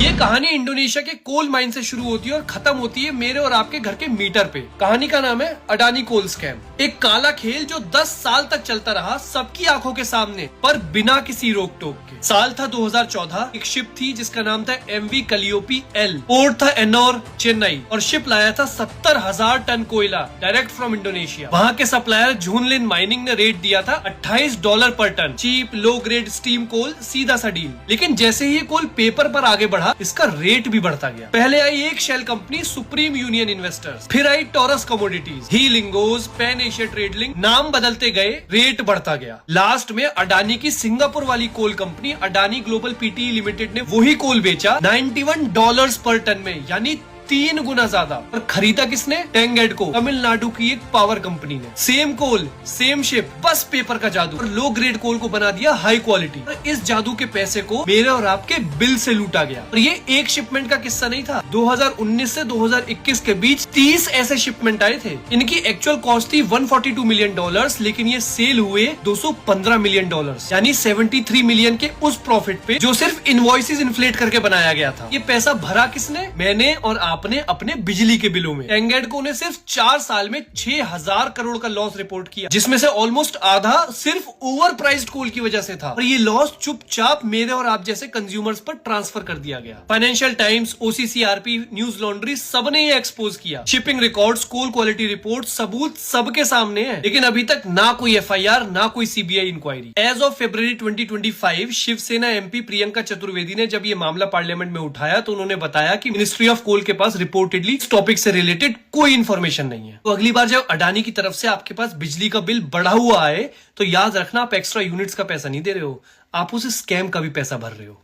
ये कहानी इंडोनेशिया के कोल माइन से शुरू होती है और खत्म होती है मेरे और आपके घर के मीटर पे। कहानी का नाम है अडानी कोल स्कैम। एक काला खेल जो 10 साल तक चलता रहा सबकी आंखों के सामने, पर बिना किसी रोक टोक के। साल था 2014। एक शिप थी जिसका नाम था MV कलियोपी L। पोर्ट था एनोर, चेन्नई, और शिप लाया था 70,000 टन कोयला डायरेक्ट फ्रॉम इंडोनेशिया। वहाँ के सप्लायर झूनलिन माइनिंग ने रेट दिया था $28 पर ton. Cheap low grade steam coal, सीधा सा डील। लेकिन जैसे ही ये कोल पेपर पर आगे बढ़ा, इसका रेट भी बढ़ता गया। पहले आई एक shell company Supreme Union Investors, फिर आई टॉरस कमोडिटीज, ही लिंगोज, पैन एशिया ट्रेडलिंग। नाम बदलते गए, रेट बढ़ता गया। लास्ट में अडानी की सिंगापुर वाली coal company Adani Global PT Limited ने वही कोल बेचा $91 पर टन में, यानी 3 गुना ज्यादा। और खरीदा किसने? टेंगेड को, तमिलनाडु की एक पावर कंपनी ने। सेम कोल, सेम शिप, बस पेपर का जादू। और लो ग्रेड कोल को बना दिया हाई क्वालिटी। और इस जादू के पैसे को मेरे और आपके बिल से लूटा गया। और ये एक शिपमेंट का किस्सा नहीं था। 2019 से 2021 के बीच 30 ऐसे शिपमेंट आए थे। इनकी एक्चुअल कॉस्ट थी $142 मिलियन, लेकिन ये सेल हुए $215 मिलियन, यानी 73 मिलियन के उस प्रॉफिट पे जो सिर्फ इनवॉइसेस इन्फ्लेट करके बनाया गया था। ये पैसा भरा किसने? मैंने और आपने अपने बिजली के बिलों में। टेंगेड को ने सिर्फ 4 साल में 6,000 करोड़ का लॉस रिपोर्ट किया, जिसमें से ऑलमोस्ट आधा सिर्फ ओवर प्राइस्ड कोल की वजह से था। और ये लॉस चुपचाप मेरे और आप जैसे कंज्यूमर्स पर ट्रांसफर कर दिया गया। Financial times, OCCRP, news laundry, सबने ये एक्सपोज किया। शिपिंग रिकॉर्ड्स, कोल क्वालिटी रिपोर्ट, सबूत सबके सामने है। लेकिन अभी तक ना कोई FIR, ना कोई CBI inquiry. As of February 2025 Shiv Sena MP Priyanka Chaturvedi ने जब ये मामला पार्लियामेंट में उठाया तो उन्होंने बताया कि मिनिस्ट्री ऑफ कोल के पास रिपोर्टेडली इस टॉपिक से रिलेटेड कोई इंफॉर्मेशन नहीं है। तो अगली बार जब अडानी की तरफ से आपके पास बिजली का बिल बढ़ा हुआ आए तो याद रखना, आप एक्स्ट्रा यूनिट्स का पैसा नहीं दे रहे हो, आप उस स्कैम का भी पैसा भर रहे हो।